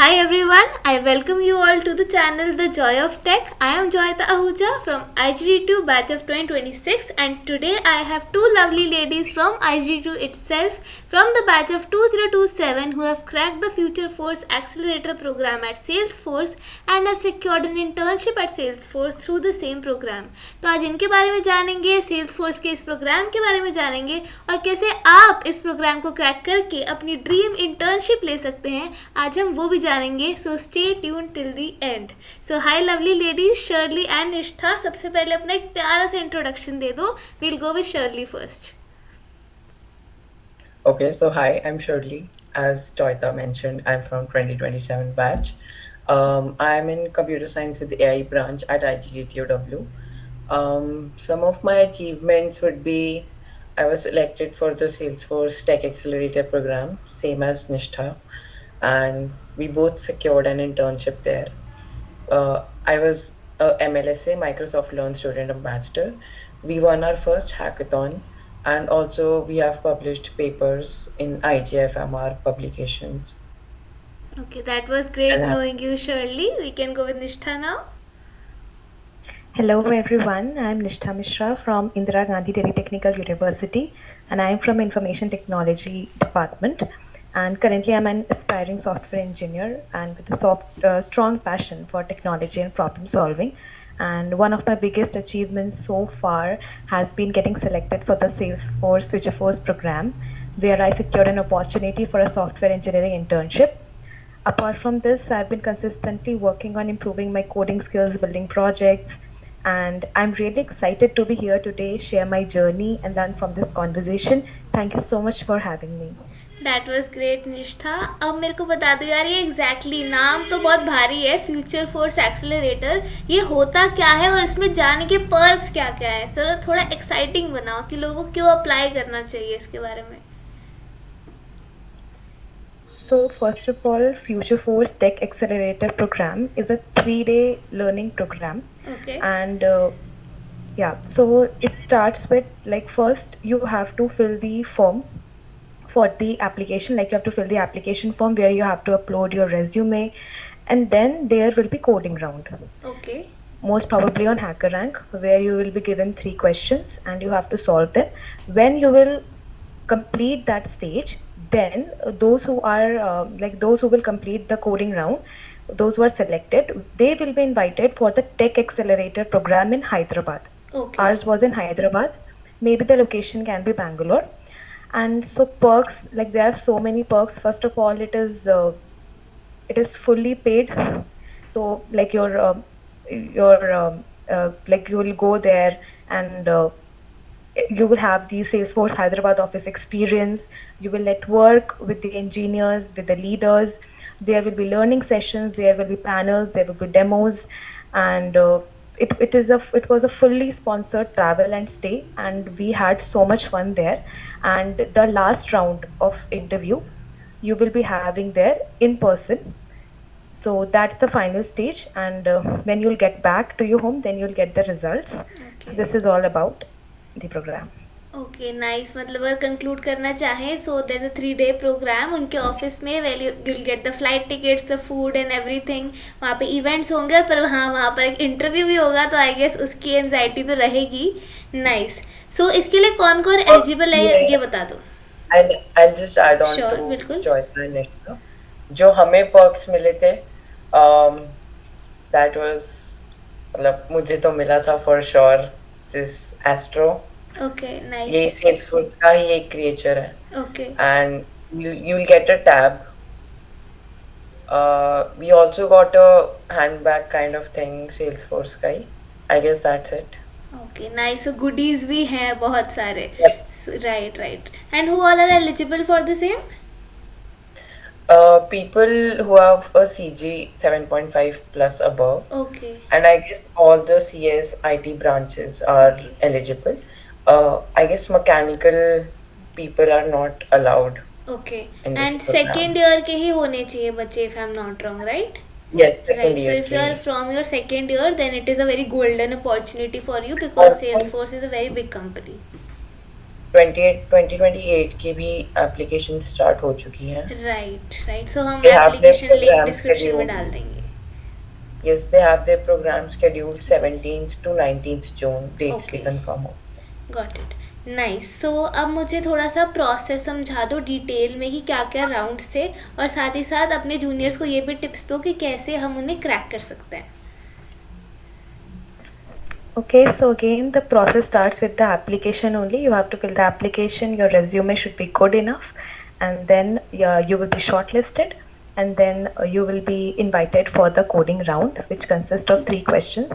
Hi everyone, I welcome you all to the channel The Joy of Tech. I am Joyita Ahuja from IGD2 batch of 2026 and today I have two lovely ladies from IGD2 itself from the batch of 2027 who have cracked the Future Force Accelerator program at Salesforce and have secured an internship at Salesforce through the same program. तो आज इनके बारे में जानेंगे, Salesforce के इस programme के बारे में जानेंगे और कैसे आप इस प्रोग्राम को क्रैक करके अपनी ड्रीम इंटर्नशिप ले सकते हैं. आज हम वो भी जानेंगे. So stay tune till the end. So hi lovely ladies Shirley and निष्ठा. सबसे पहले अपना एक प्यारा सा इंट्रोडक्शन दे दो. We'll go with Shirley first. Okay, so hi, I'm Shirley. As Toyota mentioned, I'm from 2027 batch. I'm in computer science with the AI branch at IGTOW. Some of my achievements would be I was selected for the Salesforce Tech Accelerator program, same as Nishtha, and we both secured an internship there. I was a MLSA, Microsoft Learn Student Ambassador. We won our first hackathon, and also we have published papers in IGFMR publications. Okay, that was great And knowing you, Shirley. We can go with Nishtha now. Hello everyone, I'm Nishtha Mishra from Indira Gandhi Delhi Technical University and I'm from Information Technology Department, and currently I'm an aspiring software engineer and with a strong passion for technology and problem solving. And one of my biggest achievements so far has been getting selected for the Salesforce Future Force program, where I secured an opportunity for a software engineering internship. Apart from this, I've been consistently working on improving my coding skills, building projects, and I'm really excited to be here today, share my journey and learn from this conversation. Thank you so much for having me. That was great निष्ठा. अब मेरे को बता दो यार, ये exactly नाम तो बहुत भारी है, फ्यूचर फोर्स एक्सेलरेटर. ये होता क्या है और इसमें जाने के पर्क्स क्या क्या है? सर थोड़ा एक्साइटिंग बनाओ कि लोगों को क्यों अप्लाई करना चाहिए इसके बारे में. So first of all, Future Force Tech Accelerator program is a 3-day learning program. Okay. And so it starts with, like, first you have to fill the form for the application. Like, you have to fill the application form where you have to upload your resume, and then there will be coding round. Okay. Most probably on HackerRank, where you will be given 3 questions and you have to solve them. When you will complete that stage, then those who will complete the coding round, those who are selected, they will be invited for the Tech Accelerator program in Hyderabad. Okay. Ours was in Hyderabad. Maybe the location can be Bangalore. And so perks, like, there are so many perks. First of all, it is fully paid. So like like, you will go there and you will have the Salesforce Hyderabad office experience. You will network with the engineers, with the leaders. There will be learning sessions, there will be panels, there will be demos, and it was a fully sponsored travel and stay, and we had so much fun there. And the last round of interview you will be having there in person. So that's the final stage, and when you'll get back to your home, then you'll get the results. So this is all about the program. Okay nice. मतलब अगर conclude करना चाहें, so there is a 3-day program उनके office में. Well you will get the flight tickets, the food and everything. वहाँ पे events होंगे, पर हाँ वहाँ पर एक इंटरव्यू भी होगा, तो आई गेस उसकी एनजाइटी तो रहेगी. नाइस. सो इसके लिए कौन कौन एलिजिबल है ये बता दो. I'll just add on Sure, to बिल्कुल. Joyita and Nishtha. जो हमें perks मिले थे, that was, मतलब मुझे तो मिला था for sure this Astro. Okay ये नाइस. Salesforce का ही एक creature है, okay. and you'll get a tab. We also got a handbag kind of thing, Salesforce का ही. I guess that's it. Okay nice. So goodies भी हैं बहुत सारे. Yep. Right right. And who all are eligible for the same? People who have a CG 7.5 plus above, okay. and I guess all the CS IT branches are eligible. I guess mechanical people are not allowed. Okay. In this and program. Second year के ही होने चाहिए बच्चे, if I am not wrong, right? Yes, second Right. So year. if you are के- from your second year, then it is a very golden opportunity for you because और- Salesforce is a very big company. 2028 की भी application start हो चुकी हैं. Right, सो हम They have their application link program description में scheduled. डाल देंगे. Yes, they have their program scheduled 17th to 19th June. Dates भी Okay. confirm हो. Got it. नाइस. सो अब मुझे थोड़ा सा प्रोसेस समझा दो डिटेल में कि क्या क्या राउंड्स थे, और साथ ही साथ अपने जूनियर्स को ये भी टिप्स दो कि कैसे हम उन्हें क्रैक कर सकते हैं. Okay, so again, the process starts with the application only. You have to fill the application, your resume should be good enough, and then you will be shortlisted, and then you will be invited for the coding round, which consists of 3 questions.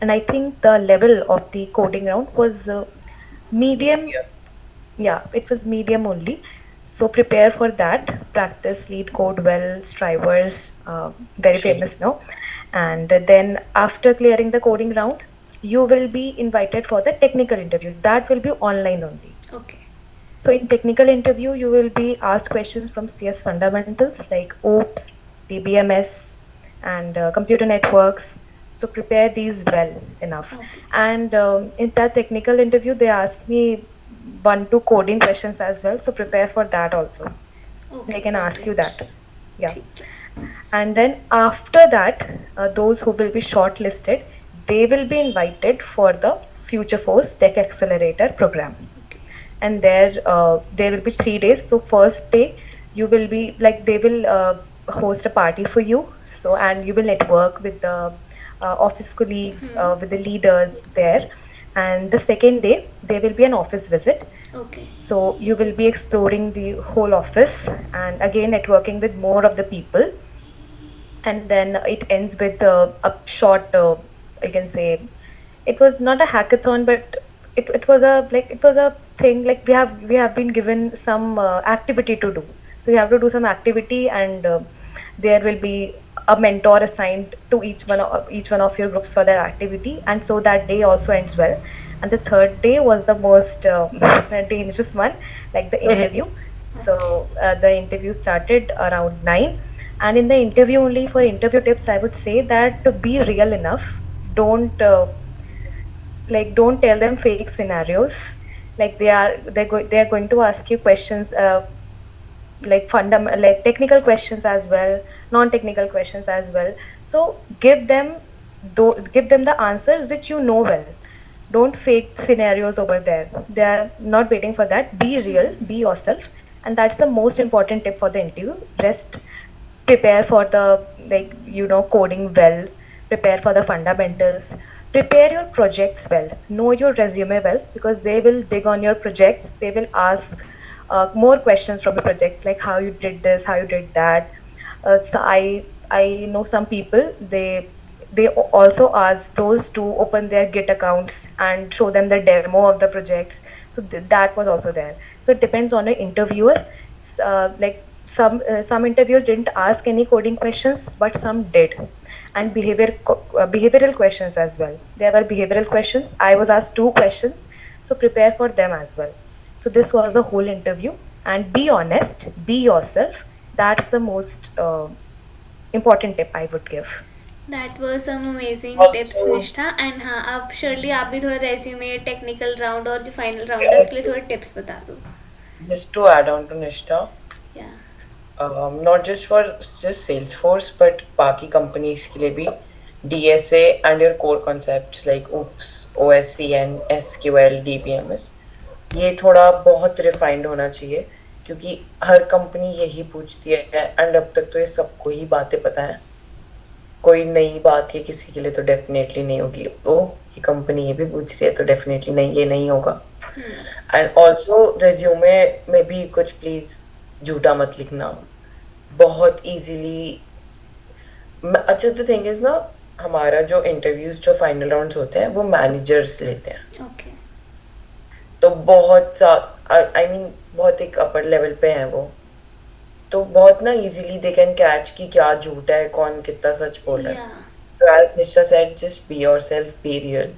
And I think the level of the coding round was medium. Yeah, it was medium only. So prepare for that. Practice lead code well, Strivers, very Sure. famous now. And then after clearing the coding round, you will be invited for the technical interview. That will be online only. Okay. So in technical interview, you will be asked questions from CS fundamentals like OOPS, DBMS, and computer networks. So prepare these well enough. Okay. And in that technical interview, they asked me 1-2 coding questions as well. So prepare for that also. Okay, They can got ask you it. that. Yeah. ठीक है. And then after that, those who will be shortlisted, they will be invited for the Future Force Tech Accelerator program. Okay. And there will be 3 days. So first day, you will be like, they will host a party for you. So, and you will network with the office colleagues, with the leaders there. And the second day, there will be an office visit. Okay. So you will be exploring the whole office and again networking with more of the people. And then it ends with a short, I can say, it was not a hackathon, but it was a thing like we have been given some activity to do. So you have to do some activity, and there will be a mentor assigned to each one of your groups for that activity. And so that day also ends well. And the third day was the most dangerous one, like the interview. So the interview started around 9. And in the interview, only for interview tips, I would say that to be real enough. Don't don't tell them fake scenarios. Like they are going to ask you questions, like technical questions as well, non-technical questions as well. So give them the answers which you know well. Don't fake scenarios over there. They are not waiting for that. Be real, be yourself, and that's the most important tip for the interview. Rest, prepare for the coding well, prepare for the fundamentals, prepare your projects well, know your resume well, because they will dig on your projects. They will ask more questions from the projects, like how you did this, how you did that. So I know some people, they also ask those to open their Git accounts and show them the demo of the projects. So that was also there. So it depends on the interviewer. Like some interviews didn't ask any coding questions, but some did. And behavioral questions as well. There were behavioral questions. I was asked 2 questions, so prepare for them as well. So this was the whole interview. And be honest, be yourself. That's the most important tip I would give. That was some amazing Also- tips Nishtha. And हाँ, आप surely आप भी थोड़ा resume, technical round और जो final round है उसके लिए थोड़े टिप्स बता दो. Just to add on to Nishta, या. not just for just Salesforce, but बाकी companies के लिए भी DSA and your core concepts like OOPS, OSCN, SQL, DBMS, ये थोड़ा बहुत refined होना चाहिए, क्योंकि हर कंपनी यही पूछती है. एंड अब तक तो ये सबको ही बातें पता है. कोई नई बात है किसी के लिए तो डेफिनेटली नहीं होगी. ये कंपनी ये भी पूछ रही है तो डेफिनेटली नहीं, ये नहीं होगा. एंड ऑल्सो रेज्यूमे में भी कुछ प्लीज झूठा मत लिखना. बहुत इजीली. अच्छा, द थिंग इज ना, हमारा जो इंटरव्यूज, जो फाइनल राउंड्स होते हैं, वो मैनेजर्स लेते हैं. ओके. तो बहुत आई मीन बहुत एक अपर लेवल पे हैं वो. तो बहुत ना इजीली दे कैन कैच कि क्या झूठ है, कौन कितना सच बोल रहा है. या. So as Nisha said, just be yourself, be real.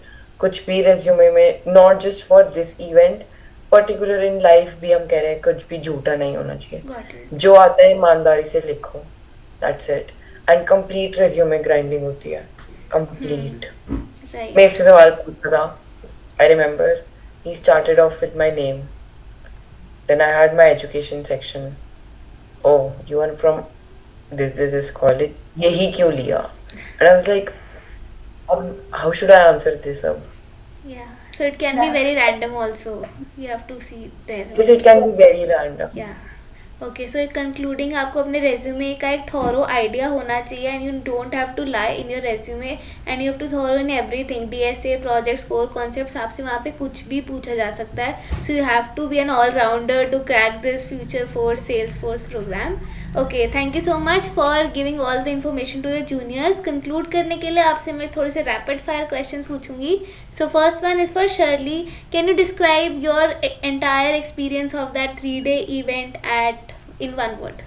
कुछ भी resume में, not just for this event, particular in life भी हम कह रहे हैं, कुछ भी झूठा नहीं होना चाहिए. Got it. जो आता है ईमानदारी से लिखो. That's it. And complete resume grinding होती है. Complete. राइट. मेरे से सवाल पूछा था. I remember he started off with my name. Then I had my education section. Oh, you are from this college. यही क्यों लिया? And I was like, how should I answer this अब? Yeah. So it can be very random also. You have to see there. Because it can be very random. Yeah. Okay so concluding आपको अपने resume का एक thorough idea होना चाहिए and you don't have to lie in your resume and you have to thorough in everything DSA projects core concepts आपसे वहाँ पे कुछ भी पूछा जा सकता है so you have to be an all rounder to crack this Futureforce Salesforce program okay thank you so much for giving all the information to your juniors conclude करने के लिए आपसे मैं थोड़े से रैपिड फायर क्वेश्चंस पूछूंगी so first one is for Shirley can you describe your entire experience of that 3-day event at in one word?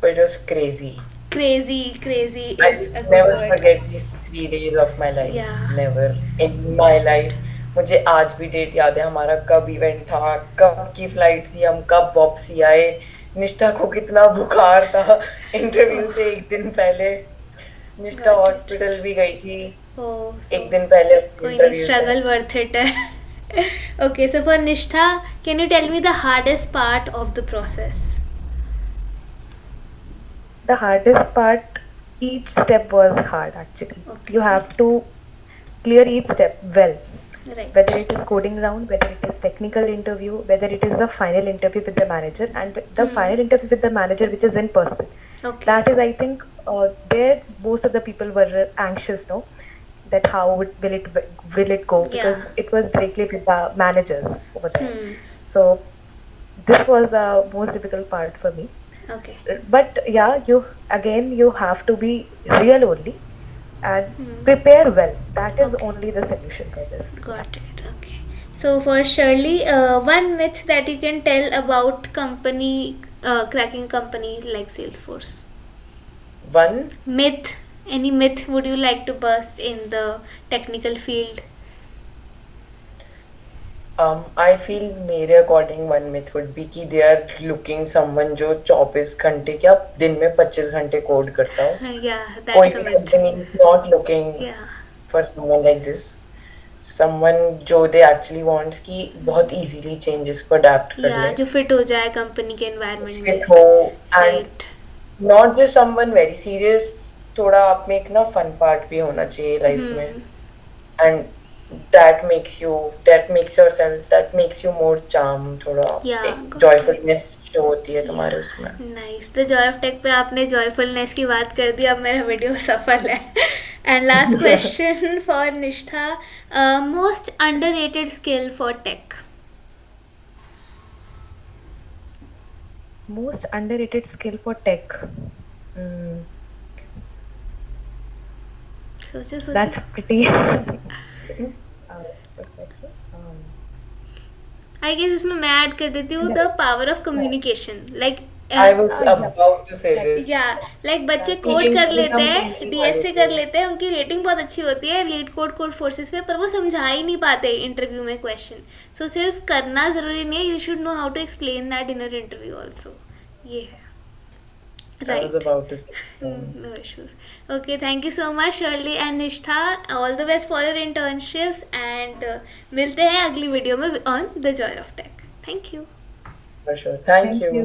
But it was crazy. Crazy I is a good never word. forget these 3 days of my life. Yeah. Never in my life. मुझे आज भी date याद है हमारा कब event था कब की फ्लाइट थी हम कब वापसी आए निष्ठा को कितना बुखार था इंटरव्यू से एक दिन पहले निष्ठा हॉस्पिटल भी गई थी एक दिन पहले कोई नहीं स्ट्रगल वर्थ इट है okay so for Nishtha can you tell me the hardest part of the process? The hardest part, each step was hard actually. Okay. You have to clear each step well. Right. Whether it is coding round, whether it is technical interview, whether it is the final interview with the manager, and the final interview with the manager which is in person. Okay. That is, I think, there most of the people were anxious, no, that how will it go, because it was directly with the managers over there. So this was the most difficult part for me. Okay. But yeah, you have to be real only and prepare well. That is only the solution for this. Got it. Okay. So for Shirley, one myth that you can tell about company cracking a company like Salesforce. One Myth. Any myth would you like to burst in the technical field? I feel मेरे according one myth would be कि they are looking someone जो 24 घंटे क्या दिन में 25 घंटे code करता हो Yeah, कोई that's a भी myth. company is not looking Yeah. for someone like this someone जो they actually wants कि बहुत easily changes को adapt कर Yeah, ले जो fit हो जाए company के environment fit में. हो and Right. not just someone very serious थोड़ा आप में एक ना fun part भी होना चाहिए life में and that makes you more charm थोड़ा Yeah, एक got joyfulness show होती है तुम्हारे उसमें nice the joy of tech पे आपने जॉयफुलनेस की बात कर दी अब मेरा वीडियो सफल है and last question for Nishtha most underrated skill for tech Most underrated skill for tech. सोचो That's pretty. आई गेस इसमें मैं ऐड कर देती हूँ the power of communication like I was about to say this या like बच्चे code Speaking कर to लेते some हैं people डीएसए quality. कर लेते हैं उनकी रेटिंग बहुत अच्छी होती है लीड कोड फोर्सेस पे पर वो समझा ही नहीं पाते इंटरव्यू में क्वेश्चन सो सिर्फ करना ज़रूरी नहीं है you should know how to explain that in your interview also ये है I was about to say no issues okay thank you so much Shirley and Nishtha all the best for your internships and मिलते हैं अगली video में on the joy of tech thank you for sure thank you